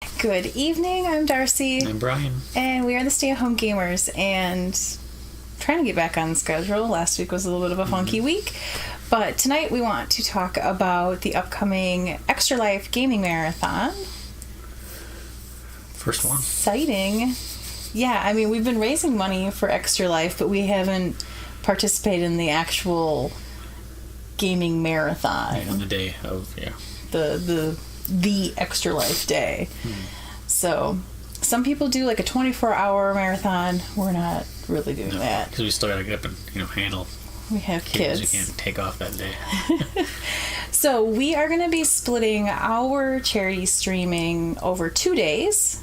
Good evening, I'm Darcy. I'm Brian. And we are the stay-at-home gamers and trying to get back on schedule. Last week was a little bit of a funky week. But tonight we want to talk about the upcoming Extra Life Gaming Marathon. First one. Exciting. Yeah, I mean, we've been raising money for Extra Life, but we haven't participated in the actual gaming marathon. On the day of, the Extra Life day. So some people do like a 24-hour marathon. We're not really doing that. Because we still got to get up and, handle We have kids. We can't take off that day. So we are going to be splitting our charity streaming over 2 days,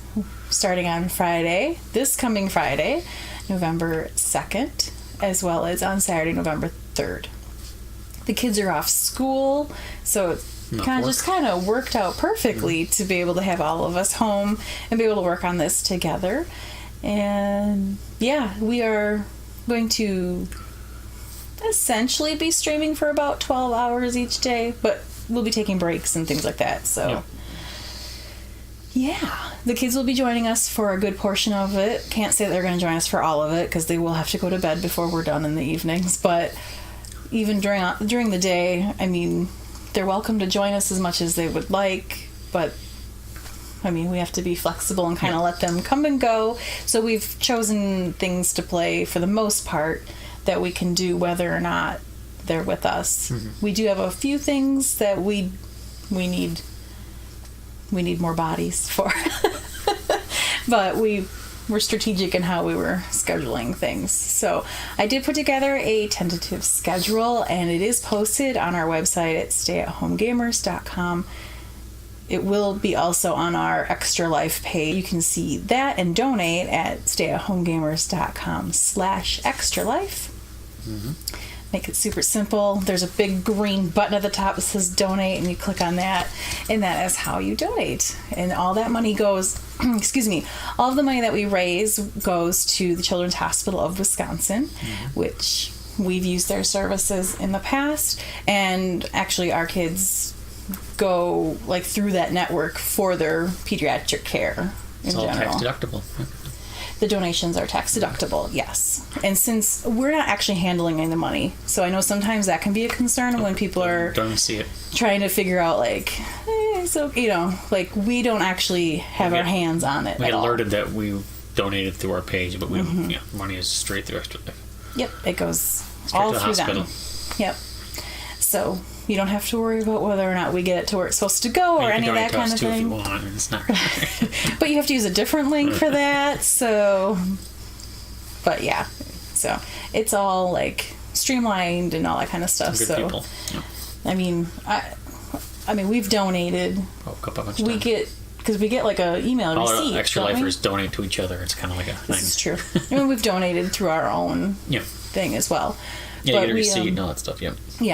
starting on Friday, this coming Friday, November 2nd, as well as on Saturday, November 3rd. The kids are off school, so it's kind of worked out perfectly to be able to have all of us home and be able to work on this together. And yeah, we are going to essentially be streaming for about 12 hours each day, but we'll be taking breaks and things like that. So yeah, the kids will be joining us for a good portion of it. Can't say that they're going to join us for all of it because they will have to go to bed before we're done in the evenings, but even during the day, I mean, they're welcome to join us as much as they would like, but I mean, we have to be flexible and kind of let them come and go. So we've chosen things to play for the most part that we can do whether or not they're with us. We do have a few things that we need more bodies for. But we're strategic in how we were scheduling things. So I did put together a tentative schedule, and it is posted on our website at stayathomegamers.com. It will be also on our Extra Life page. You can see that and donate at stayathomegamers.com/extralife. Make it super simple. There's a big green button at the top that says donate, and you click on that, and that is how you donate. And all that money goes, all of the money that we raise goes to the Children's Hospital of Wisconsin, which we've used their services in the past, and actually our kids go like through that network for their pediatric care in It's all general. tax deductible. The donations are tax deductible, yes. And since we're not actually handling any of the money, so I know sometimes that can be a concern when people are Don't see it. trying to figure out, like, we don't actually have our hands on it. We at get all. alerted that we donated through our page, but we don't, money is straight through Extra Life. Yep, it goes Straight all to the through hospital. them. Yep. So you don't have to worry about whether or not we get it to where it's supposed to go or any of that kind of If thing. you want, and it's not. But you have to use a different link for that, so... But yeah, so it's all, like, streamlined and all that kind of stuff. Good so people. Yeah. I mean, we've donated. Oh, a bunch of We times. get... Because we get, like, a email All receipt, our Extra don't we? Lifers donate to each other. It's kind of like a thing. This is true. I mean, we've donated through our own thing as well. Yeah, But you get a we, receipt and all that stuff, Yeah,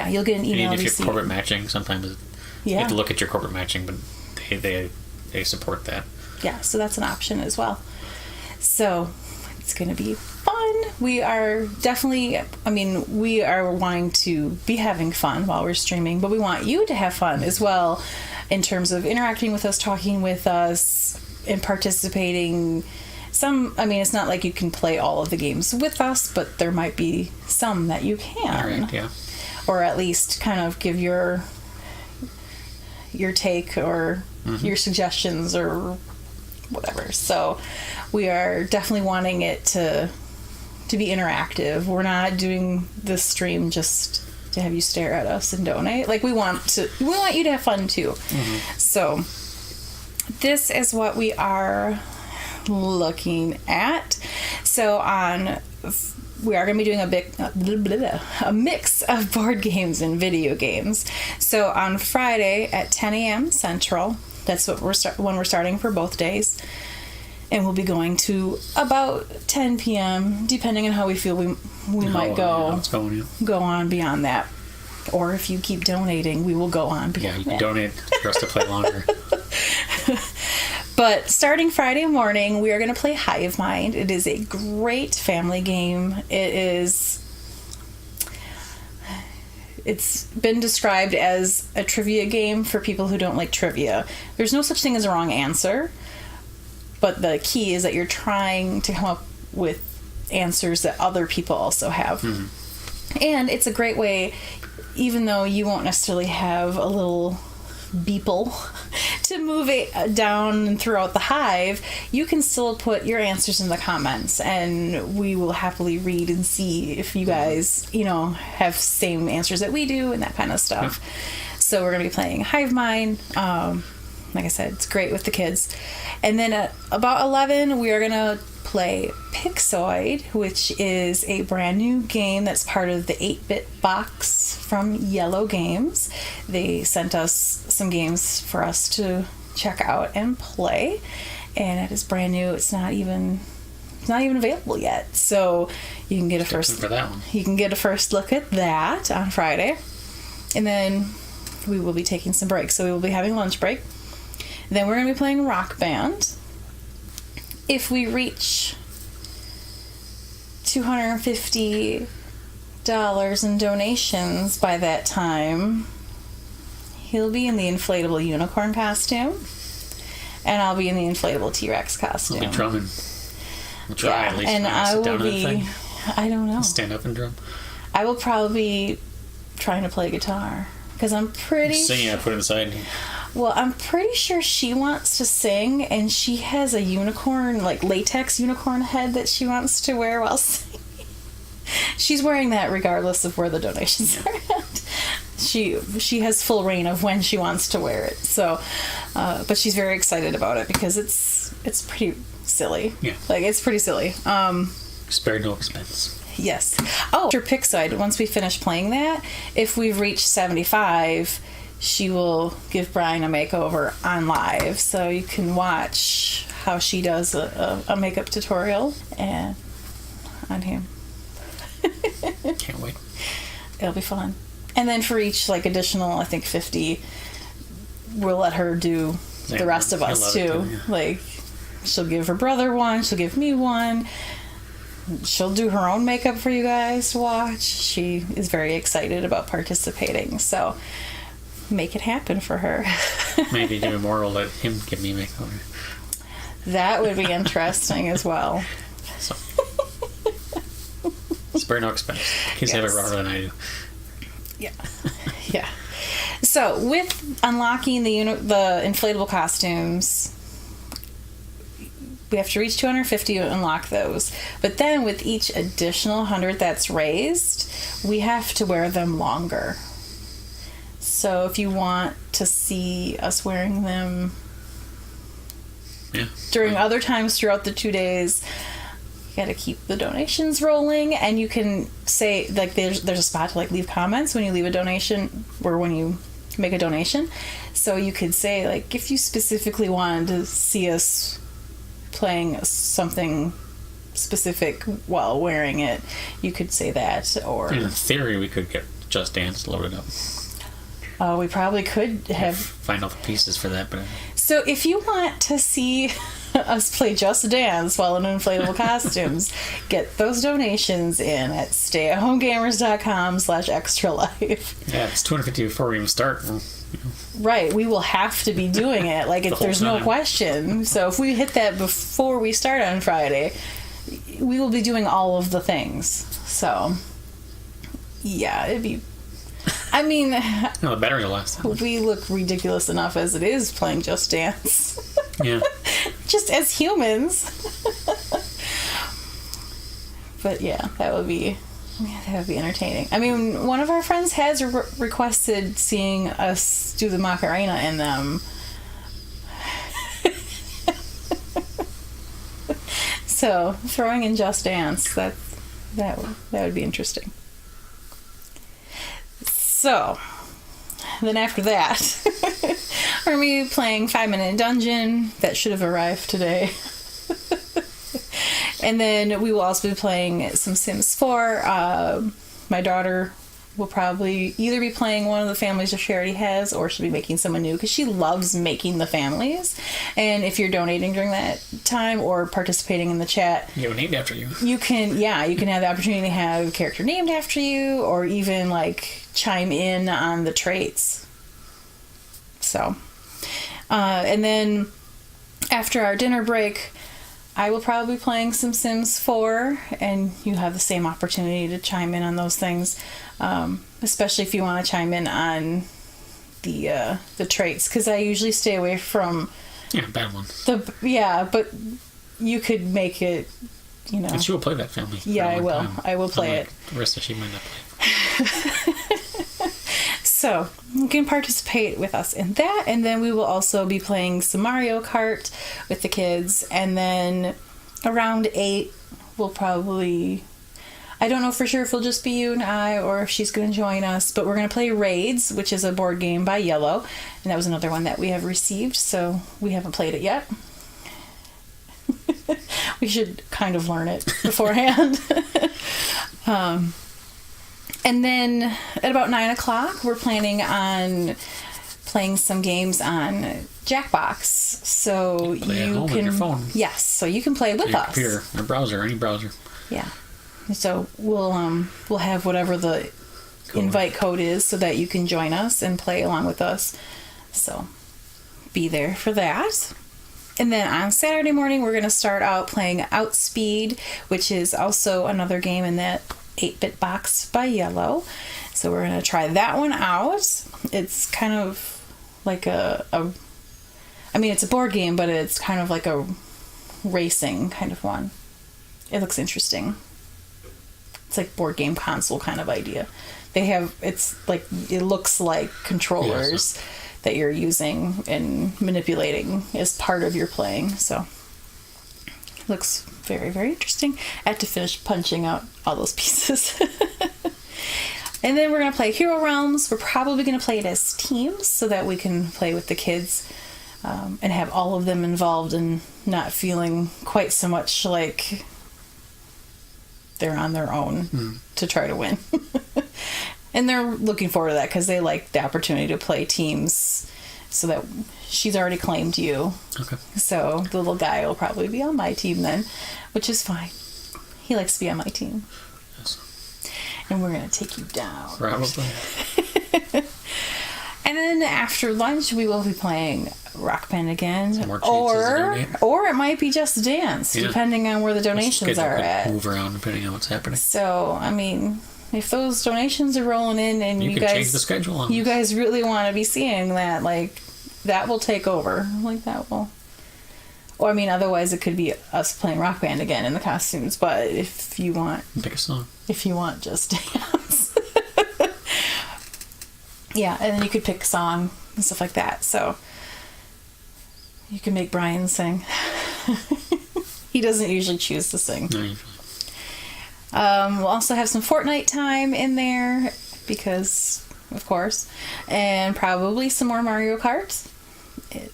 you'll get an email And if receipt. you're corporate matching, sometimes you have to look at your corporate matching, but they support that. Yeah, so that's an option as well. So it's going to be fun. We are definitely, we are wanting to be having fun while we're streaming, but we want you to have fun as well in terms of interacting with us, talking with us, and participating. It's not like you can play all of the games with us, but there might be some that you can. Right, yeah. Or at least kind of give your take or your suggestions or whatever. So we are definitely wanting it to be interactive. We're not doing this stream just to have you stare at us and donate. Like, we want you to have fun too. So this is what we are looking at. So we are going to be doing a mix of board games and video games. So on Friday at 10 a.m. Central, that's what when we're starting for both days. And we'll be going to about 10 p.m. depending on how we feel we might go on beyond that. Or if you keep donating, we will go on beyond you can that. donate for us to play longer. But starting Friday morning, we are going to play Hive Mind. It is a great family game. It's been described as a trivia game for people who don't like trivia. There's no such thing as a wrong answer. But the key is that you're trying to come up with answers that other people also have. And it's a great way, even though you won't necessarily have a little beeple to move it down and throughout the hive, you can still put your answers in the comments, and we will happily read and see if you guys, have same answers that we do and that kind of stuff. So we're going to be playing Hive Mind. Like I said, it's great with the kids. And then at about 11, we are going to play Pixoid, which is a brand new game that's part of the 8-bit box from Yellow Games. They sent us some games for us to check out and play, and it is brand new. It's not even available yet, so you can get a first look at that on Friday, and then we will be taking some breaks. So we will be having lunch break. Then we're going to be playing Rock Band. If we reach $250 in donations by that time, he'll be in the inflatable unicorn costume, and I'll be in the inflatable T-Rex costume. I'll be drumming. I'll try at least. And I will be. I don't know. Stand up and drum. I will probably be trying to play guitar because I'm pretty. Singing, I put it aside. Well, I'm pretty sure she wants to sing, and she has a unicorn, like latex unicorn head that she wants to wear while singing. She's wearing that regardless of where the donations are at. She has full reign of when she wants to wear it. So, but she's very excited about it because it's pretty silly. Yeah. Like, it's pretty silly. Spared no expense. Yes. Oh, after Pixide, once we finish playing that, if we've reached 75... she will give Brian a makeover on live, so you can watch how she does a makeup tutorial and on him. Can't wait. It'll be fun. And then for each additional, I think 50, we'll let her do the rest of us too. She'll give her brother one, she'll give me one. She'll do her own makeup for you guys to watch. She is very excited about participating, so make it happen for her. Maybe do more. We'll let him give me a makeover. That would be interesting as well. So, spare no expense. Kids have it rawer than I do. Yeah. So with unlocking the inflatable costumes, we have to reach 250 to unlock those. But then with each additional 100 that's raised, we have to wear them longer. So if you want to see us wearing them during other times throughout the 2 days, you got to keep the donations rolling. And you can say, there's a spot to leave comments when you leave a donation or when you make a donation. So you could say, if you specifically wanted to see us playing something specific while wearing it, you could say that. Or in theory, we could get Just Dance loaded up. We probably could have... find all the pieces for that, but... So if you want to see us play Just Dance while in inflatable costumes, get those donations in at stayathomegamers.com/extra-life. Yeah, it's 250 before we even start. Right, we will have to be doing it. There's no question. So if we hit that before we start on Friday, we will be doing all of the things. So, yeah, it'd be... I mean... No, the battery will last. We look ridiculous enough as it is playing Just Dance. Yeah. Just as humans. But yeah, that would be entertaining. I mean, one of our friends has requested seeing us do the Macarena in them. So, throwing in Just Dance, that would be interesting. So, then after that, we're going to be playing 5-Minute Dungeon. That should have arrived today. And then we will also be playing some Sims 4. My daughter will probably either be playing one of the families that she already has, or she'll be making someone new, because she loves making the families. And if you're donating during that time or participating in the chat, named after you. You can have the opportunity to have a character named after you, or even chime in on the traits. So, and then After our dinner break, I will probably be playing some Sims 4, and you have the same opportunity to chime in on those things, especially if you want to chime in on the traits, because I usually stay away from bad ones. But you could make it, you know. And she will play that family. Yeah, I will. I will play it. The rest of she might not play. So you can participate with us in that, and then we will also be playing some Mario Kart with the kids, and then around 8 we'll probably, I don't know for sure if it'll just be you and I or if she's going to join us, but we're going to play Raids, which is a board game by Yellow, and that was another one that we have received, so we haven't played it yet. We should kind of learn it beforehand. And then at about 9 o'clock, we're planning on playing some games on Jackbox. So you can play at home on your phone. Yes, so you can play with your us. Computer, or browser, any browser. Yeah. So we'll have whatever the invite code is so that you can join us and play along with us. So be there for that. And then on Saturday morning, we're going to start out playing Outspeed, which is also another game in that 8-bit box by Yellow. So we're going to try that one out. It's kind of like it's a board game, but it's kind of like a racing kind of one. It looks interesting. It's like board game console kind of idea. It looks like controllers that you're using and manipulating as part of your playing. So looks very, very interesting. I have to finish punching out all those pieces. And then we're going to play Hero Realms. We're probably going to play it as teams so that we can play with the kids and have all of them involved and not feeling quite so much like they're on their own to try to win. And they're looking forward to that because they like the opportunity to play teams, so that she's already claimed you. Okay. So the little guy will probably be on my team then, which is fine. He likes to be on my team. Yes. And we're going to take you down. Probably. And then after lunch, we will be playing Rock Band again. Some more treats or it might be Just Dance, depending on where the donations are at. Move around depending on what's happening. So, I mean, if those donations are rolling in and you guys change the schedule on you guys really want to be seeing that, like, that will take over. Like, that will. Or, I mean, otherwise it could be us playing Rock Band again in the costumes. But if you want, pick a song. If you want Just Dance, yeah, and then you could pick a song and stuff like that. So you can make Brian sing. He doesn't usually choose to sing. No, usually. We'll also have some Fortnite time in there because, of course, and probably some more Mario Kart.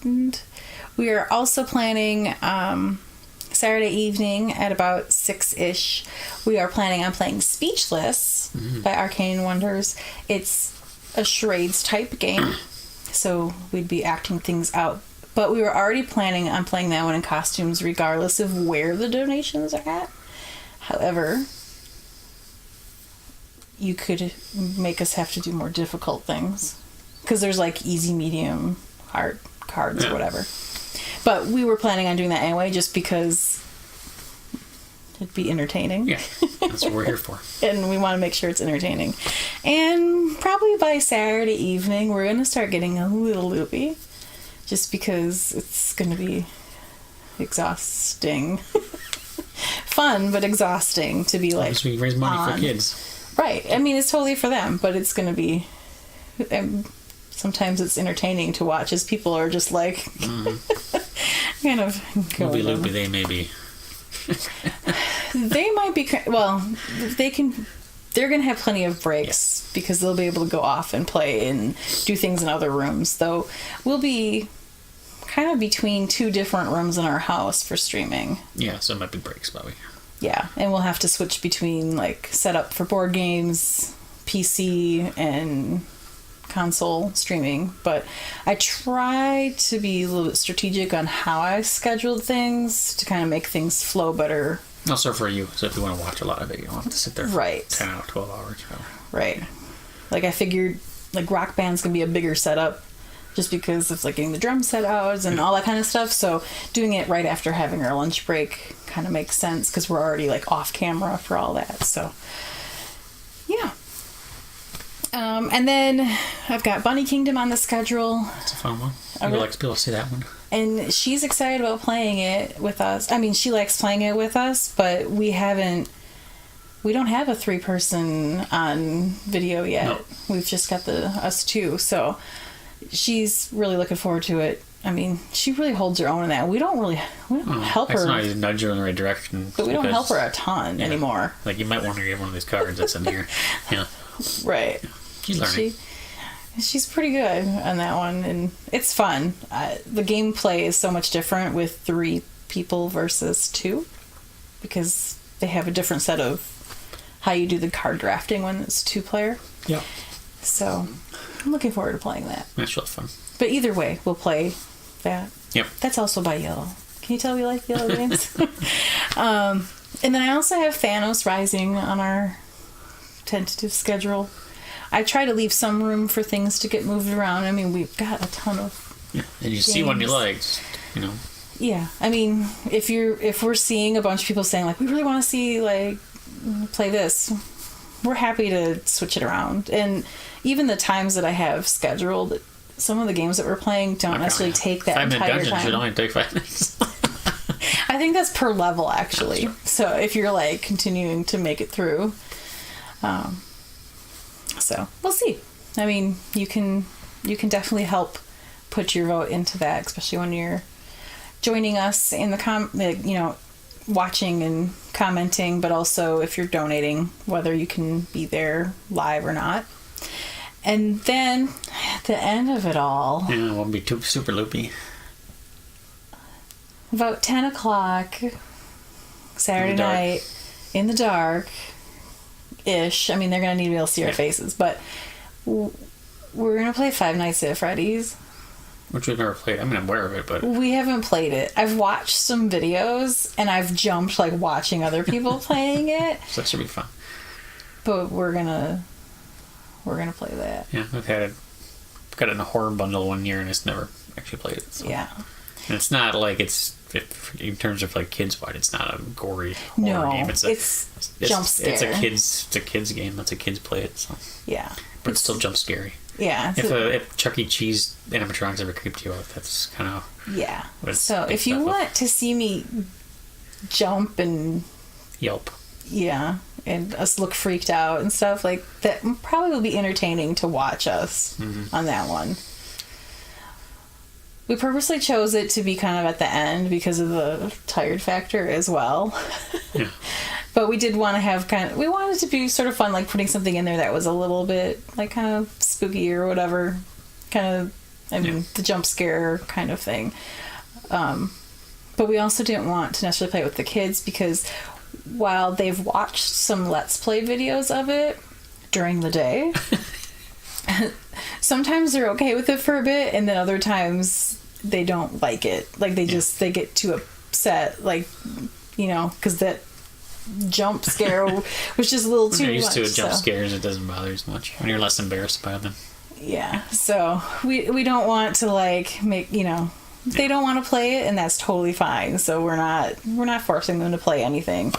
And we are also planning Saturday evening at about 6-ish. We are planning on playing Speechless by Arcane Wonders. It's a charades type game, so we'd be acting things out. But we were already planning on playing that one in costumes regardless of where the donations are at. However, you could make us have to do more difficult things because there's like easy, medium, hard cards or whatever. But we were planning on doing that anyway just because it'd be entertaining. Yeah, that's what we're here for. And we want to make sure it's entertaining. And probably by Saturday evening, we're going to start getting a little loopy just because it's going to be exhausting. Fun, but exhausting to be like. We raise money for kids. Right. I mean, it's totally for them, but it's going to be. Sometimes it's entertaining to watch as people are just like. Kind of. Loopy, loopy, they may be. They might be. Well, they can. They're going to have plenty of breaks because they'll be able to go off and play and do things in other rooms. Though we'll be kind of between two different rooms in our house for streaming. Yeah, so it might be breaks, probably. Yeah, and we'll have to switch between like setup for board games, PC, and console streaming. But I try to be a little bit strategic on how I scheduled things to kind of make things flow better. Also for you, so if you want to watch a lot of it, you don't have to sit there for 10 hours, 12 hours. Right. Like I figured like Rock Band's going to be a bigger setup just because it's like getting the drum set out and all that kind of stuff. So doing it right after having our lunch break kind of makes sense because we're already like off camera for all that. So yeah. And then I've got Bunny Kingdom on the schedule. It's a fun one. I would like to be able to see that one. And she's excited about playing it with us. I mean, she likes playing it with us, but we don't have a 3-person on video yet. No. We've just got us 2. So she's really looking forward to it. I mean, she really holds her own in that. We don't help her. It's not even nudge her in the right direction. But we don't help her a ton anymore. Like, you might want to get one of these cards that's in here. Yeah. Right. Yeah. She's learning. She's pretty good on that one, and it's fun. The gameplay is so much different with 3 people versus 2 because they have a different set of how you do the card drafting when it's 2-player. Yeah. So I'm looking forward to playing that. That's really fun. But either way, we'll play that. Yep. That's also by Yellow. Can you tell we like Yellow games? And then I also have Thanos Rising on our tentative schedule. I try to leave some room for things to get moved around. I mean, we've got a ton of and you see one you like, you know. Yeah, I mean, if we're seeing a bunch of people saying like we really want to see like play this, we're happy to switch it around. And even the times that I have scheduled, some of the games that we're playing don't necessarily take that entire dungeon time. Should only take 5 minutes. I think that's per level actually. So if you're like continuing to make it through. So we'll see. I mean, you can definitely help put your vote into that, especially when you're joining us in the watching and commenting, but also if you're donating, whether you can be there live or not. And then at the end of it all, it won't be too super loopy. About 10 o'clock Saturday night in the dark. Ish. I mean, they're going to need to be able to see our faces, but we're going to play Five Nights at Freddy's. Which we've never played. I mean, I'm aware of it, but... We haven't played it. I've watched some videos, and I've jumped, like, watching other people playing it. So that should be fun. But we're gonna play that. Yeah, I've got it in a horror bundle one year, and it's never actually played it. So. Yeah. And it's not like in terms of like kids wide, it's not a gory horror game. It's jump scare. It's a kids game. That's a kids play it. So yeah, but it's still jump scary. Yeah. If Chuck E. Cheese animatronics ever creeped you out, that's kind of So if you want to see me jump and yelp, and us look freaked out and stuff like that, probably will be entertaining to watch us on that one. We purposely chose it to be kind of at the end because of the tired factor as well. Yeah. But we did want to have we wanted it to be sort of fun, like putting something in there that was a little bit like kind of spooky or whatever. The jump scare kind of thing. But we also didn't want to necessarily play it with the kids because while they've watched some Let's Play videos of it during the day... Sometimes they're okay with it for a bit, and then other times they don't like it. Like they get too upset, like because that jump scare was just a little too much. When you're used to jump scares, it doesn't bother as much. When you're less embarrassed by them. Yeah, so we don't want to make they don't want to play it, and that's totally fine. So we're not forcing them to play anything,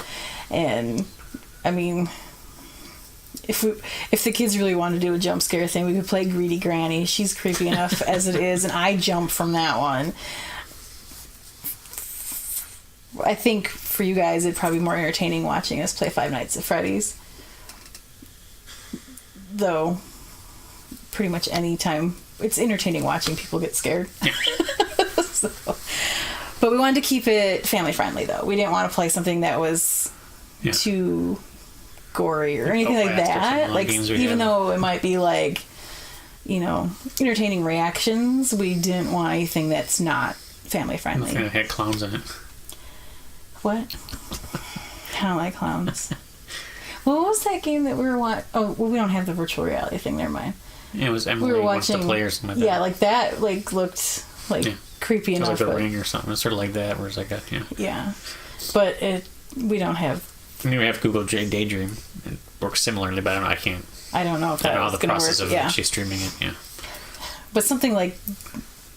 and I mean. If the kids really want to do a jump scare thing, we could play Greedy Granny. She's creepy enough as it is, and I jump from that one. I think for you guys, it'd probably be more entertaining watching us play Five Nights at Freddy's. Though, pretty much any time, it's entertaining watching people get scared. But we wanted to keep it family friendly, though. We didn't want to play something that was too... gory or anything like that, like even though it might be like entertaining reactions, we didn't want anything that's not family friendly. Nothing that had clowns in it. What? I don't like clowns. What was that game that we were watching? Oh, well, we don't have the virtual reality thing. Never mind. It was Emily Wants to Play or something like that. Yeah, like that. Like looked like creepy enough. It was like The Ring or something. It's sort of like that, where it's like Yeah, but we don't have. I mean, we have Google Daydream. It works similarly, but I don't know if I don't know how the process of actually streaming it. Yeah. But something like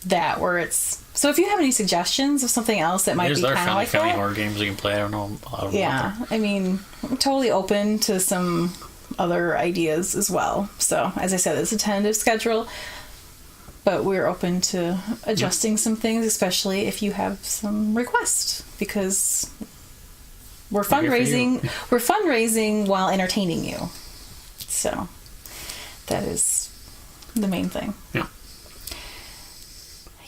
that where it's... So if you have any suggestions of something else that might be kind of like family horror games we can play. I don't know a lot of them. Yeah, I mean, I'm totally open to some other ideas as well. So, as I said, it's a tentative schedule, but we're open to adjusting some things, especially if you have some requests, because we're fundraising. We're fundraising while entertaining you. So, that is the main thing. Yeah.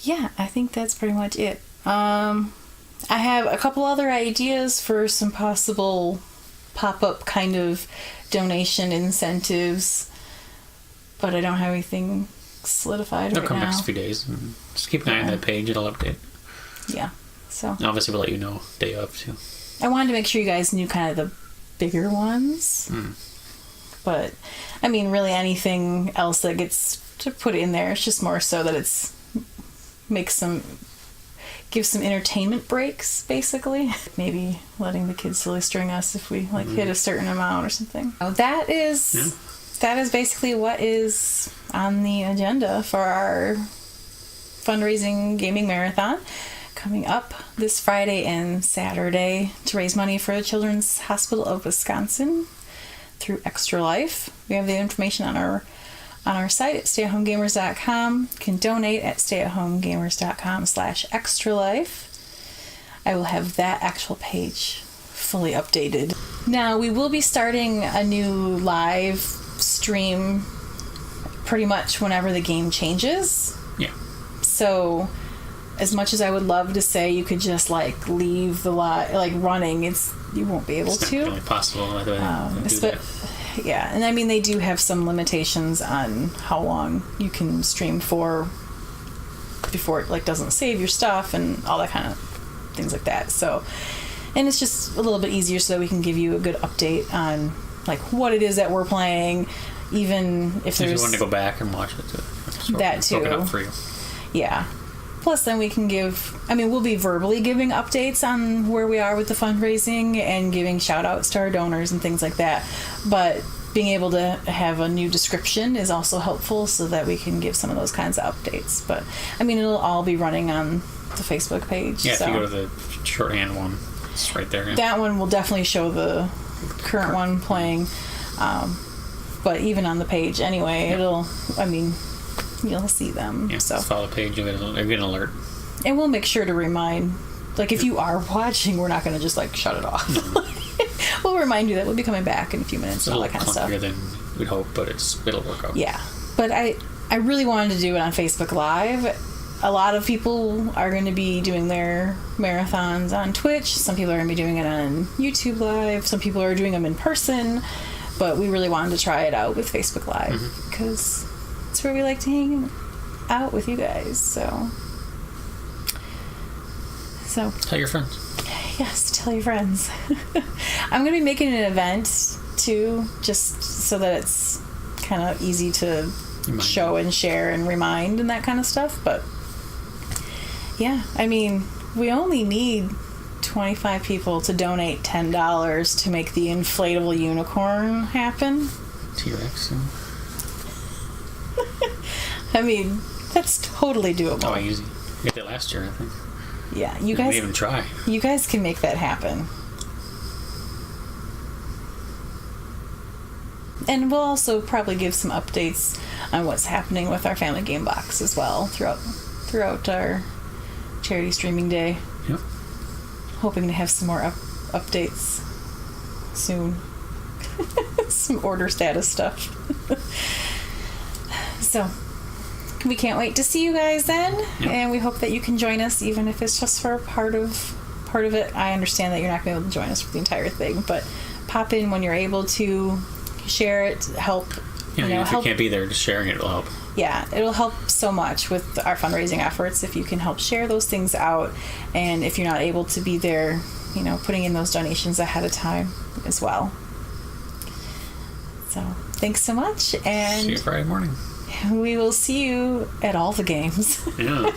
Yeah, I think that's pretty much it. I have a couple other ideas for some possible pop-up kind of donation incentives, but I don't have anything solidified They'll right come now. next few days. And just keep an eye on that page. It'll update. Yeah. So. And obviously, we'll let you know day of, too. I wanted to make sure you guys knew kind of the bigger ones. But, I mean, really anything else that gets to put in there, it's just more so that it's... give some entertainment breaks, basically. Maybe letting the kids silly string us if we hit a certain amount or something. That is basically what is on the agenda for our fundraising gaming marathon coming up this Friday and Saturday to raise money for the Children's Hospital of Wisconsin through Extra Life. We have the information on our site at stayathomegamers.com. You can donate at stayathomegamers.com/extralife. I will have that actual page fully updated. Now, we will be starting a new live stream pretty much whenever the game changes. Yeah. So, as much as I would love to say you could just leave the running, you won't be able to. It's not really possible. Yeah, and I mean, they do have some limitations on how long you can stream for before it doesn't save your stuff and all that kind of things like that. So, and it's just a little bit easier so that we can give you a good update on what it is that we're playing, even if there's... you want to go back and watch it too. That too. Broken up for you. Yeah. Plus, then we can we'll be verbally giving updates on where we are with the fundraising and giving shout-outs to our donors and things like that. But being able to have a new description is also helpful so that we can give some of those kinds of updates. But, I mean, it'll all be running on the Facebook page. Yeah, so. if you go to the shorthand one, it's right there. Yeah. That one will definitely show the current one playing. But even on the page anyway, you'll see them. Yeah, so follow the page, you'll get an alert. And we'll make sure to remind, if you are watching, we're not going to just, shut it off. We'll remind you that we'll be coming back in a few minutes and all that kind of stuff. It's a little clunkier than we'd hope, but it'll work out. Yeah. But I really wanted to do it on Facebook Live. A lot of people are going to be doing their marathons on Twitch. Some people are going to be doing it on YouTube Live. Some people are doing them in person. But we really wanted to try it out with Facebook Live because it's where we like to hang out with you guys. So tell your friends. Yes, tell your friends. I'm going to be making an event too, just so that it's kind of easy to show and share and remind and that kind of stuff. But yeah, I mean, we only need 25 people to donate $10 to make the inflatable unicorn happen. T-Rex. I mean, that's totally doable. Oh, easy. We did that last year, I think. Yeah, you guys. We didn't even try. You guys can make that happen. And we'll also probably give some updates on what's happening with our family game box as well throughout our charity streaming day. Yep. Hoping to have some more updates soon. Some order status stuff. So, we can't wait to see you guys then, and we hope that you can join us, even if it's just for part of it. I understand that you're not going to be able to join us for the entire thing, but pop in when you're able to, share it, help. If you can't be there, just sharing it will help. Yeah, it'll help so much with our fundraising efforts if you can help share those things out, and if you're not able to be there, putting in those donations ahead of time as well. So, thanks so much, and see you Friday morning. We will see you at all the games. Yeah.